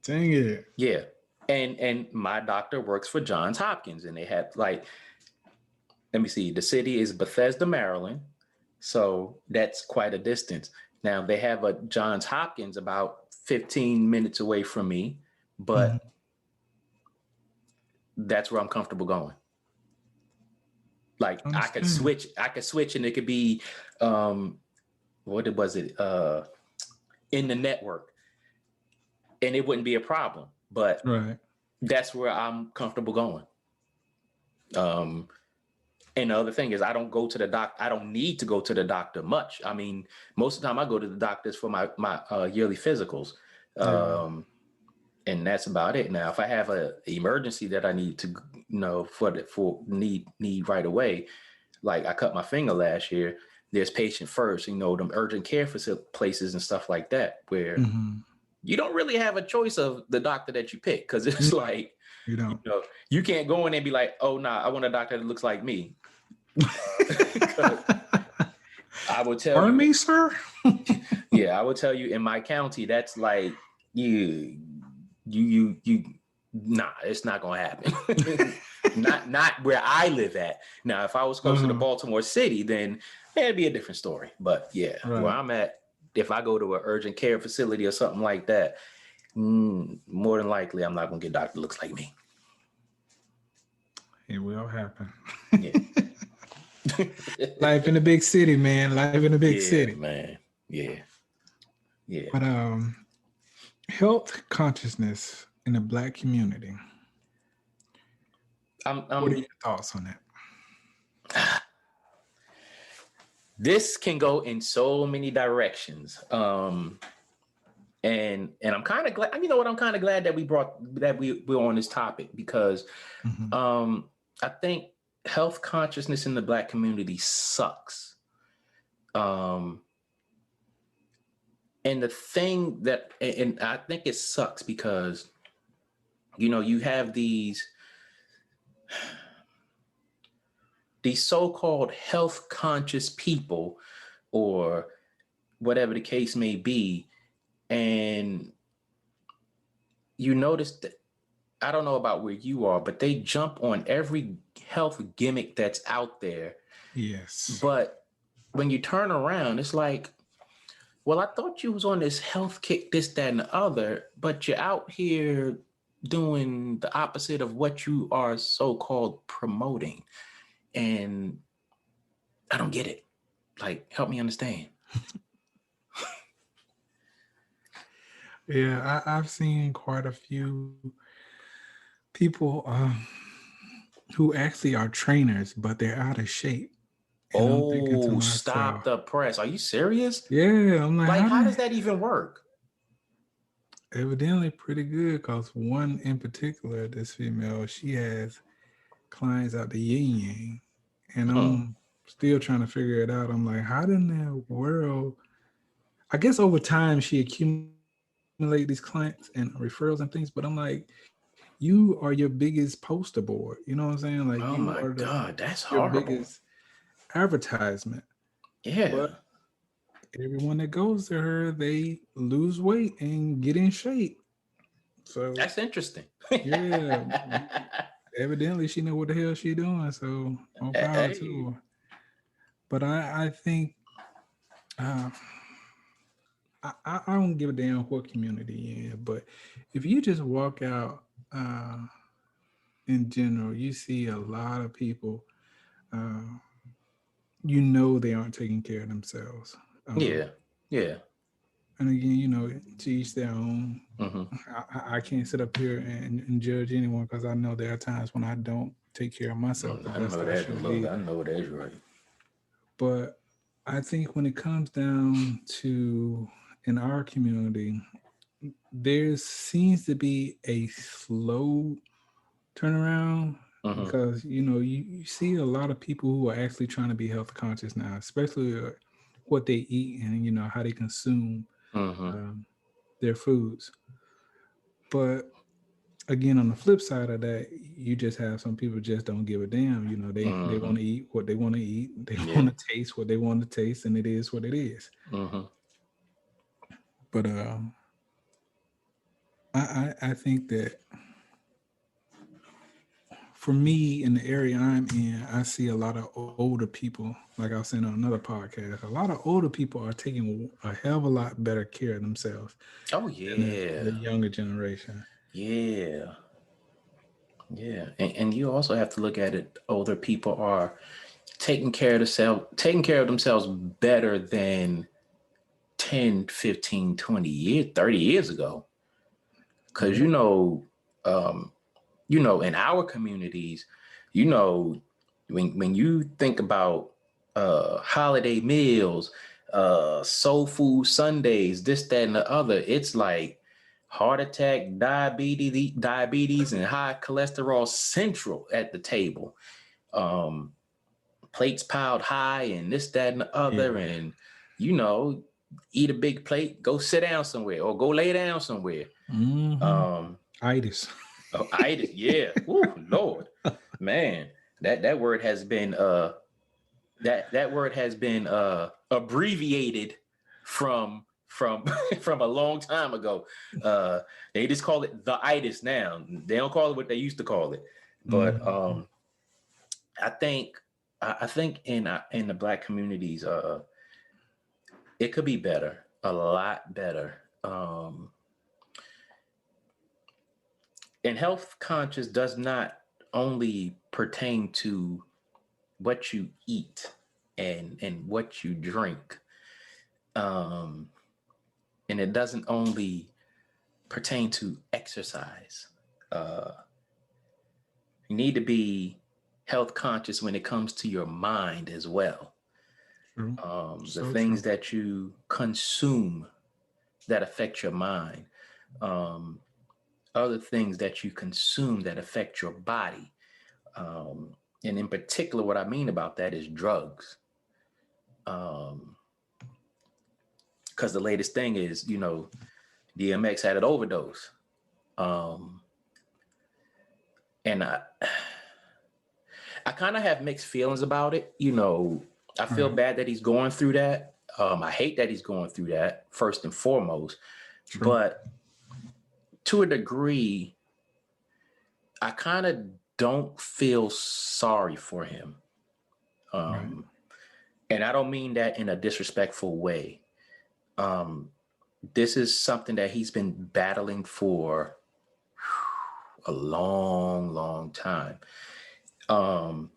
Dang it. Yeah. And my doctor works for Johns Hopkins, and they had like, let me see, the city is Bethesda, Maryland. So that's quite a distance. Now they have a Johns Hopkins about 15 minutes away from me, but that's where I'm comfortable going. Like I could switch and it could be what was it? In the network. And it wouldn't be a problem. But that's where I'm comfortable going. And the other thing is I don't go to the doctor. I don't need to go to the doctor much. I mean, most of the time I go to the doctors for my yearly physicals. And that's about it. Now, if I have an emergency that I need to, need right away, like I cut my finger last year, there's patient first, them urgent care places and stuff like that, where you don't really have a choice of the doctor that you pick, because it's like, you can't go in and be like, oh, nah, I want a doctor that looks like me. I would tell Pardon me, sir? Yeah, I would tell you in my county, that's like, nah, it's not gonna happen. not where I live at. Now, if I was closer to Baltimore City, then it'd be a different story. But yeah, where I'm at, if I go to an urgent care facility or something like that, more than likely I'm not gonna get a doctor that looks like me. It will happen. Yeah. Life in the big city, man. Life in the big city, man. Yeah. But health consciousness in the Black community. What are your thoughts on that? This can go in so many directions. And I'm kind of glad, I'm kind of glad that we're on this topic, because I think health consciousness in the Black community sucks. And the thing that, and I think it sucks because, you have these so-called health conscious people, or whatever the case may be. And you notice that, I don't know about where you are, but they jump on every health gimmick that's out there. Yes. But when you turn around, it's like, well, I thought you was on this health kick, this, that, and the other, but you're out here doing the opposite of what you are so-called promoting. And I don't get it. Like, help me understand. Yeah, I've seen quite a few people who actually are trainers, but they're out of shape. And I'm thinking to myself, stop the press. Are you serious? Yeah, I'm like how does that even work? Evidently pretty good, because one in particular, this female, she has clients out the yin yang, and I'm still trying to figure it out. I'm like, how in the world? I guess over time she accumulated these clients and referrals and things, but I'm like, you are your biggest poster board. You know what I'm saying? Like, oh my God, that's horrible. Your biggest advertisement. Yeah. But everyone that goes to her, they lose weight and get in shape. So that's interesting. Yeah. Evidently she know what the hell she doing. So more power to her. But I think I don't give a damn what community you're in, but if you just walk out in general, you see a lot of people, they aren't taking care of themselves. Yeah. And again, to each their own. I can't sit up here and judge anyone, because I know there are times when I don't take care of myself. I know that's right. But I think when it comes down to, in our community, there seems to be a slow turnaround, because you see a lot of people who are actually trying to be health conscious now, especially what they eat and how they consume their foods. But again, on the flip side of that, you just have some people just don't give a damn. They want to eat what they want to eat. They want to taste what they want to taste, and it is what it is. But I think that for me in the area I'm in, I see a lot of older people, like I was saying on another podcast, a lot of older people are taking a hell of a lot better care of themselves Oh than the yeah, younger generation. yeah, yeah. And you also have to look at it. Older people are taking care of themselves better than 10, 15, 20 years, 30 years ago. Because Yeah. um, in our communities, you know, when you think about holiday meals, soul food Sundays, this, that, and the other, it's like heart attack, diabetes, and high cholesterol central at the table. Um, Plates piled high, and this, that, and the other, Yeah. and you know, eat a big plate, go sit down somewhere, or go lay down somewhere. Mm-hmm. Um, Itis. Oh, itis, yeah. Woo, Lord, man, that word has been that word has been abbreviated from from a long time ago. Uh, they just call it the itis now. They don't call it what they used to call it. But Mm-hmm. I think I think in the black communities, it could be better, a lot better. And health conscious does not only pertain to what you eat and what you drink, um, and it doesn't only pertain to exercise. Uh, you need to be health conscious when it comes to your mind as well. True. The So things true. that you consume that affect your mind, um, other things that you consume that affect your body. Um, and in particular, what I mean about that is drugs. Um, because the latest thing is, DMX had an overdose. Um, and I kind of have mixed feelings about it. I All feel right. bad that he's going through that. I hate that he's going through that, first and foremost. True. But to a degree, I kind of don't feel sorry for him. Right. Um, and I don't mean that in a disrespectful way. Um, this is something that he's been battling for a long, long time. Um,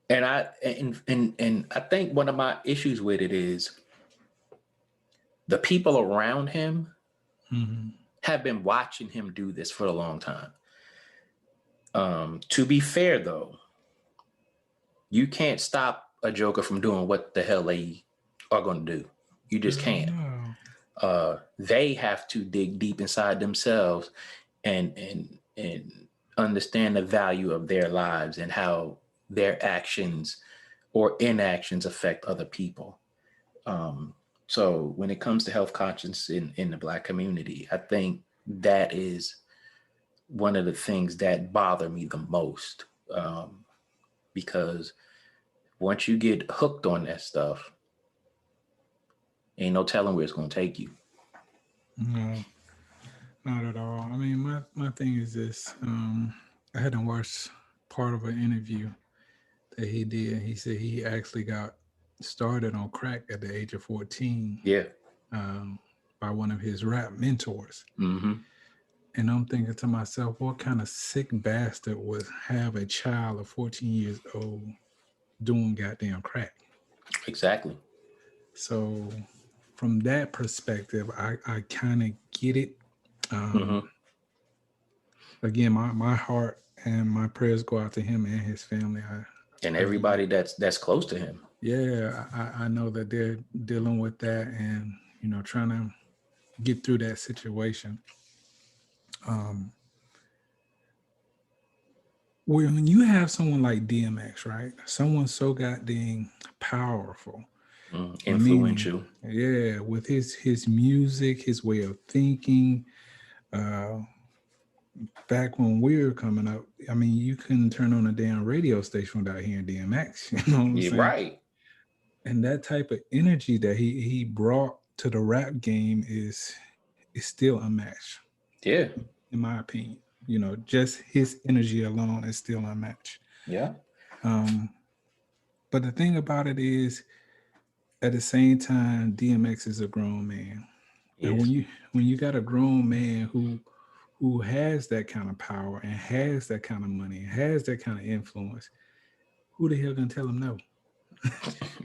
and I think one of my issues with it is the people around him Mm-hmm. have been watching him do this for a long time. To be fair, though, you can't stop a Joker from doing what the hell they are going to do. You just Hell can't. no. They have to dig deep inside themselves and understand the value of their lives and how their actions or inactions affect other people. Um, so when it comes to health conscience in the Black community, I think that is one of the things that bother me the most, because once you get hooked on that stuff, ain't no telling where it's going to take you. No, not at all. I mean, my thing is this. I hadn't watched part of an interview that he did. He said he actually got started on crack at the age of 14 Yeah. um, by one of his rap mentors. Mm-hmm. And I'm thinking to myself, what kind of sick bastard would have a child of 14 years old doing goddamn crack? Exactly. So, from that perspective, I kind of get it. Mm-hmm. Um, Again, my heart and my prayers go out to him and his family. And Again, everybody that's close to him. yeah, I know that they're dealing with that and trying to get through that situation. Um, when you have someone like DMX, right? Someone so goddamn powerful. I mean, Influential. yeah, with his music, his way of thinking. Uh, Back when we were coming up, I mean, you couldn't turn on a damn radio station without hearing DMX. You know what I'm You're saying? right. And that type of energy that he brought to the rap game is is still unmatched, Yeah. in my opinion. You know, just his energy alone is still unmatched. Yeah. Um, but the thing about it is, at the same time, DMX is a grown man, and Yes. when you got a grown man who has that kind of power and has that kind of money, and has that kind of influence, who the hell gonna tell him no?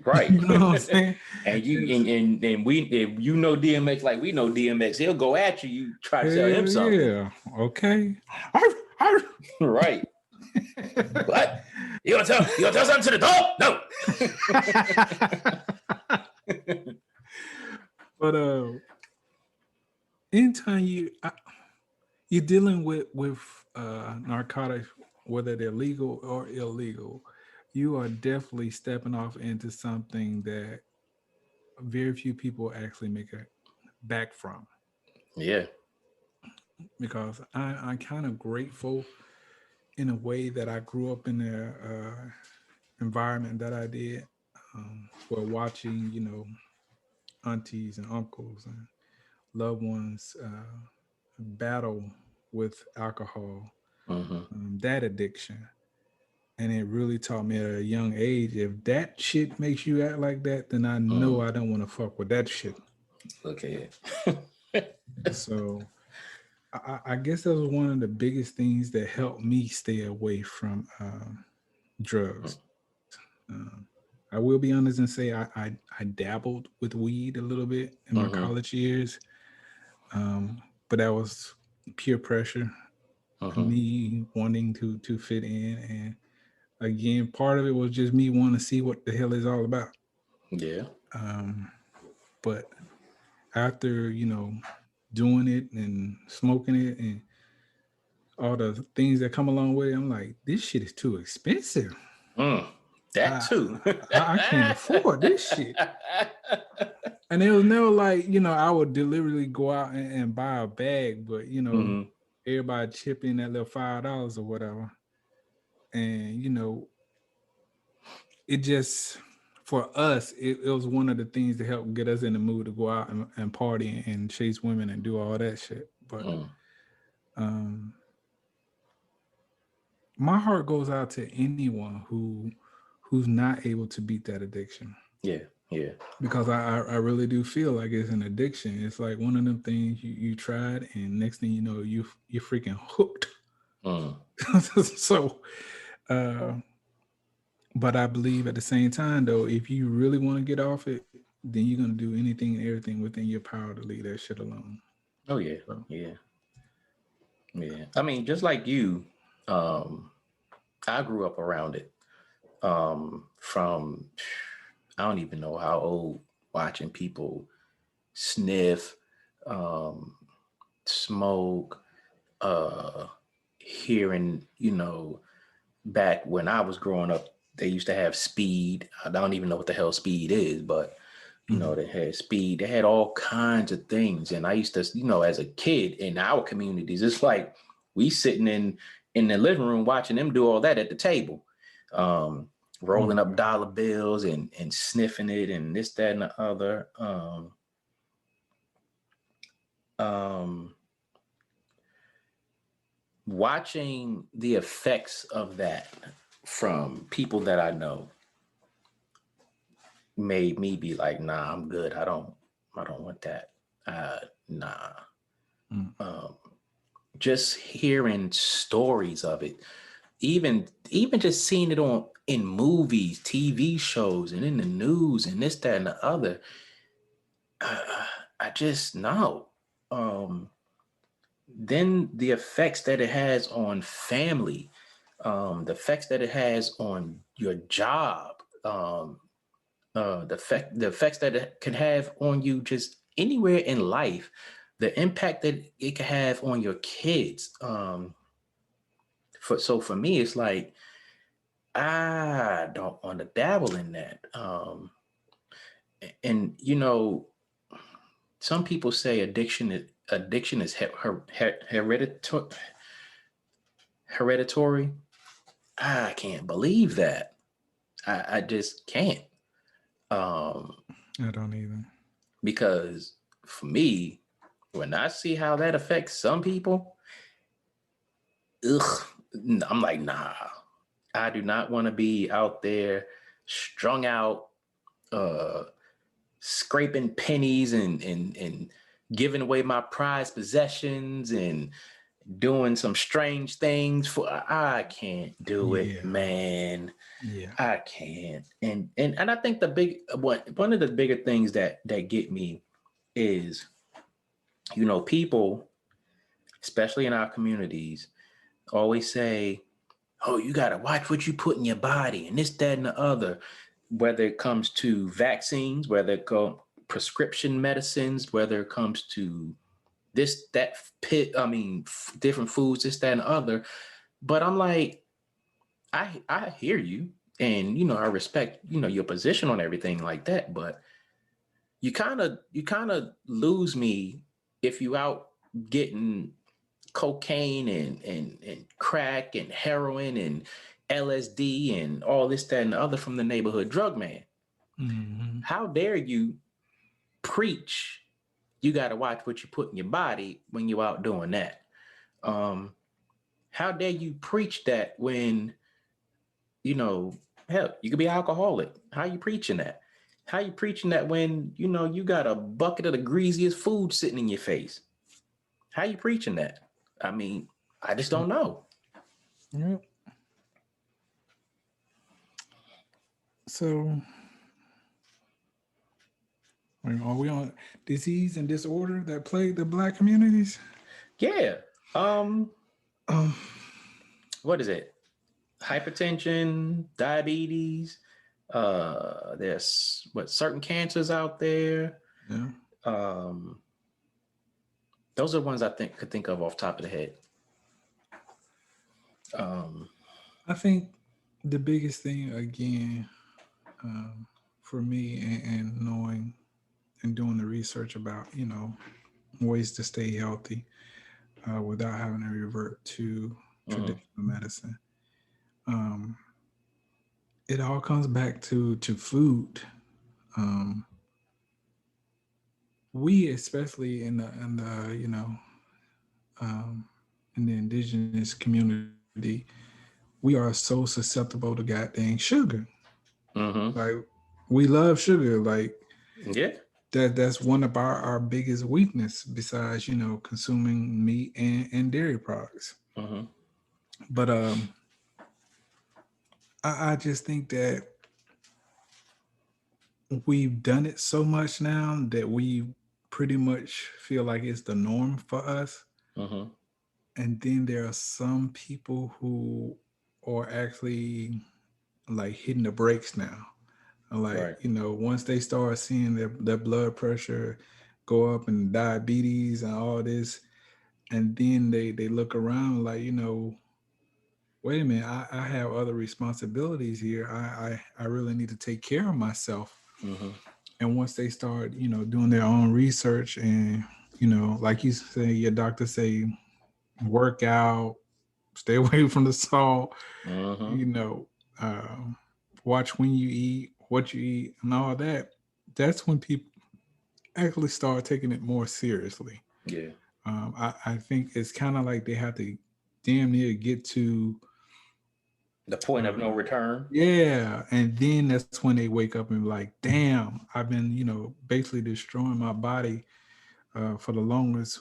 Right. You know what I'm saying? And you It's, and we, if you know DMX like we know DMX, he'll go at you. You try to tell him hell something. yeah. Okay. Arf, arf. Right. What? You gonna tell something to the dog? No. But anytime you're dealing with narcotics, whether they're legal or illegal, you are definitely stepping off into something that very few people actually make it back from. Yeah. Because I'm kind of grateful in a way that I grew up in the environment that I did, where watching, you know, aunties and uncles and loved ones battle with alcohol, Mm-hmm. that addiction. And it really taught me at a young age, if that shit makes you act like that, then I know Mm. I don't want to fuck with that shit. Look at it. So I guess that was one of the biggest things that helped me stay away from drugs. I will be honest and say I dabbled with weed a little bit in my Mm-hmm. college years, but that was peer pressure, Mm-hmm. me wanting to fit in, and again, part of it was just me wanting to see what the hell it's all about. Yeah. But after, you know, doing it and smoking it and all the things that come along with it, I'm like, this shit is too expensive. Mm. That I too. I can't afford this shit. And it was never like, you know, I would deliberately go out and buy a bag, but you know, Mm-hmm. everybody chip in that little $5 or whatever. And you know, it just for us, it was one of the things that helped get us in the mood to go out and party and chase women and do all that shit. But Mm. um my heart goes out to anyone who's not able to beat that addiction, Yeah. Yeah. because I really do feel like it's an addiction. It's like one of them things you tried, and next thing you know, you're freaking hooked. Mm. So, uh, but I believe at the same time, though, if you really want to get off it, then you're gonna do anything and everything within your power to leave that shit alone. Oh yeah. So, Yeah. Yeah. I mean, just like you, um, I grew up around it. From I don't even know how old, watching people sniff, um, smoke, uh, hearing, back when I was growing up, they used to have speed. I don't even know what the hell speed is, but mhm. they had speed. They had all kinds of things. And I used to, as a kid in our communities, it's like we sitting in the living room watching them do all that at the table. Um, Oh my rolling up god. dollar bills and sniffing it and this, that, and the other. Um, Watching the effects of that from people that I know made me be like, nah, I'm good. I don't want that. Nah. Mm. Um, just hearing stories of it, even just seeing it on in movies, TV shows, and in the news, and this, that, and the other. I just know. Um, then the effects that it has on family, the effects that it has on your job, the effects that it can have on you just anywhere in life, the impact that it can have on your kids. For me, it's like I don't want to dabble in that. And some people say addiction is hereditary. I can't believe that. I just can't. Um, I don't even. because for me, when I see how that affects some people, ugh, I'm like, nah, I do not want to be out there strung out, uh, scraping pennies and giving away my prized possessions and doing some strange things for. I can't do it, Yeah. man. Yeah. I can't. And I think one of the bigger things that get me is, people, especially in our communities, always say, oh, you got to watch what you put in your body and this, that, and the other, whether it comes to vaccines, whether it go prescription medicines, whether it comes to this, that, different foods, this, that, and the other. But I'm like, I hear you, and I respect your position on everything like that. But you kind of lose me if you out getting cocaine and crack and heroin and LSD and all this, that, and the other from the neighborhood drug man. Hmm. How dare you preach you got to watch what you put in your body when you're out doing that? Um, how dare you preach that when, you know, hell, you could be alcoholic. How you preaching that? How you preaching that when, you got a bucket of the greasiest food sitting in your face? How you preaching that? I mean, I just True. don't know. Yep. So, are we on disease and disorder that plague the Black communities? Yeah. Um, Um, what is it? Hypertension, diabetes. There's certain cancers out there. yeah. Um, those are ones I could think of off the top of the head. Um, I think the biggest thing again, um, for me, and knowing and doing the research about ways to stay healthy without having to revert to mhm, traditional medicine. Um, it all comes back to food. Um, we, especially um, in the indigenous community, we are so susceptible to goddamn sugar. mhm. Like, we love sugar. Like, Yeah. that's one of our biggest weakness besides consuming meat and dairy products. Mhm. But I just think that we've done it so much now that we pretty much feel like it's the norm for us. Mhm. And then there are some people who are actually like hitting the brakes now. Like, Right. once they start seeing their blood pressure go up and diabetes and all this, and then they look around like, wait a minute, I have other responsibilities here. I really need to take care of myself. Mhm. And once they start, doing their own research and, like you say, your doctor say, work out, stay away from the salt, Mhm. you know, uh, watch when you eat, what you eat, and all that. That's when people actually start taking it more seriously. Yeah. I think it's kind of like they have to damn near get to, The point of no uh, return. yeah, and then that's when they wake up and be like, damn, I've been, basically destroying my body for the longest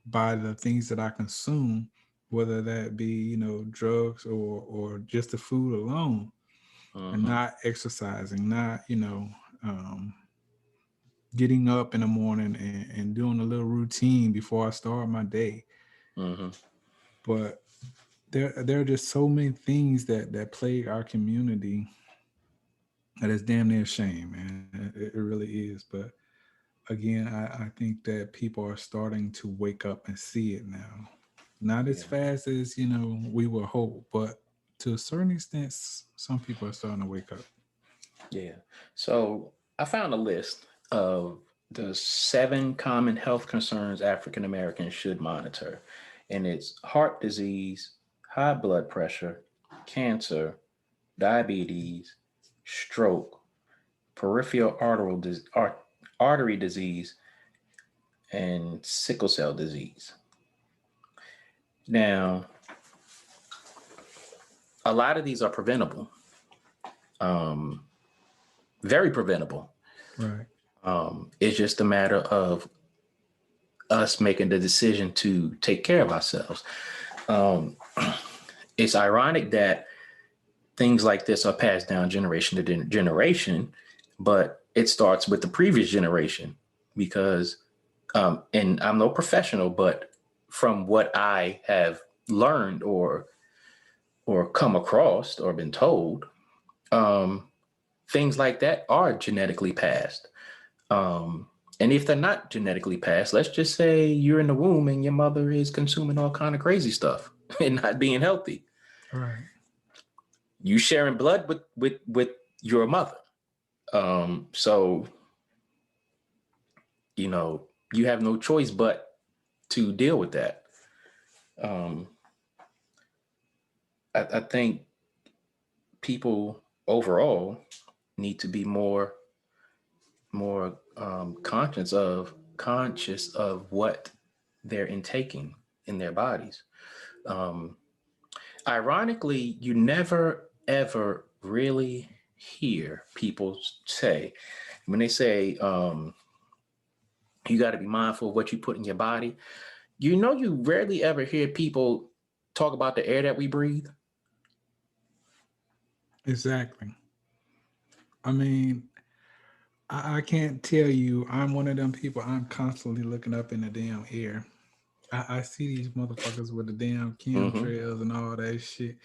by the things that I consume, whether that be, drugs or just the food alone, and Mhm. not exercising, not, um, getting up in the morning and doing a little routine before I start my day. Mhm. But there are just so many things that plague our community that is damn near a shame, man. It really is. But again, I think that people are starting to wake up and see it now. Not as Yeah. fast as we would hope, but to a certain extent, some people are starting to wake up. Yeah. So I found a list of the 7 common health concerns African Americans should monitor, and it's heart disease, high blood pressure, cancer, diabetes, stroke, peripheral artery disease, and sickle cell disease. Now, a lot of these are preventable, very preventable. Right. It's just a matter of us making the decision to take care of ourselves. It's ironic that things like this are passed down generation to generation, but it starts with the previous generation because, and I'm no professional, but from what I have learned or come across or been told, things like that are genetically passed. And if they're not genetically passed, let's just say you're in the womb and your mother is consuming all kind of crazy stuff and not being healthy. Right. You sharing blood with your mother. So, you know, you have no choice but to deal with that. I think people overall need to be more conscious of what they're intaking in their bodies. Ironically, you never ever really hear people say when they say you got to be mindful of what you put in your body. You know, you rarely ever hear people talk about the air that we breathe. Exactly. I mean, I can't tell you. I'm one of them people. I'm constantly looking up in the damn air. I see these motherfuckers with the damn Mm-hmm. chemtrails and all that shit,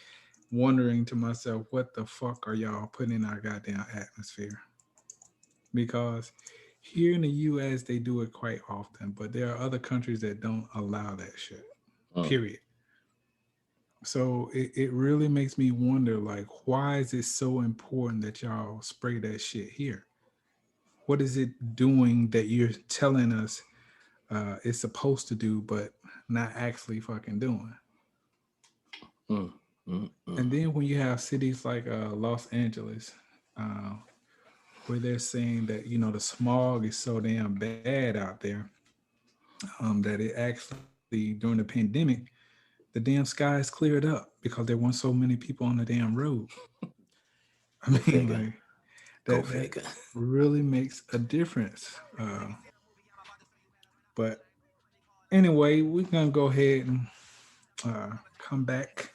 wondering to myself, what the fuck are y'all putting in our goddamn atmosphere? Because here in the US, they do it quite often, but there are other countries that don't allow that shit, Mm. period. So it really makes me wonder, like, why is it so important that y'all spray that shit here? What is it doing that you're telling us it's supposed to do, but not actually fucking doing? Mm. Mm. And Mm. then when you have cities like Los Angeles, uh, where they're saying that the smog is so damn bad out there, that it actually during the pandemic, the damn skies cleared up because there weren't so many people on the damn road. I Go mean, figure. like Go that figure. really makes a difference. But anyway, we're gonna go ahead and come back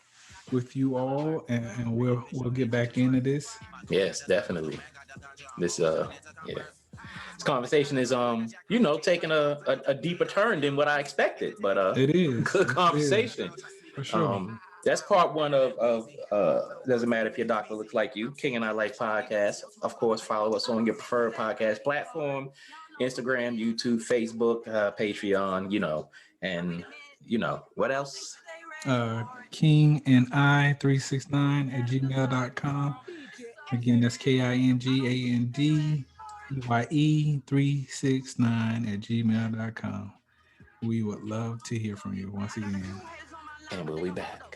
with you all, and we'll get back into this. Yes, definitely. This yeah. This conversation is you know, taking a deeper turn than what I expected, but It is. good It is conversation. for sure. That's part one of doesn't matter if your doctor looks like you. King and I Like podcast. Of course, follow us on your preferred podcast platform: Instagram, YouTube, Facebook, Patreon. You know, and you know what else? King and I 369 at gmail.com. Again, that's KINGANDEYE 369 at gmail.com. We would love to hear from you once again. And we'll be back.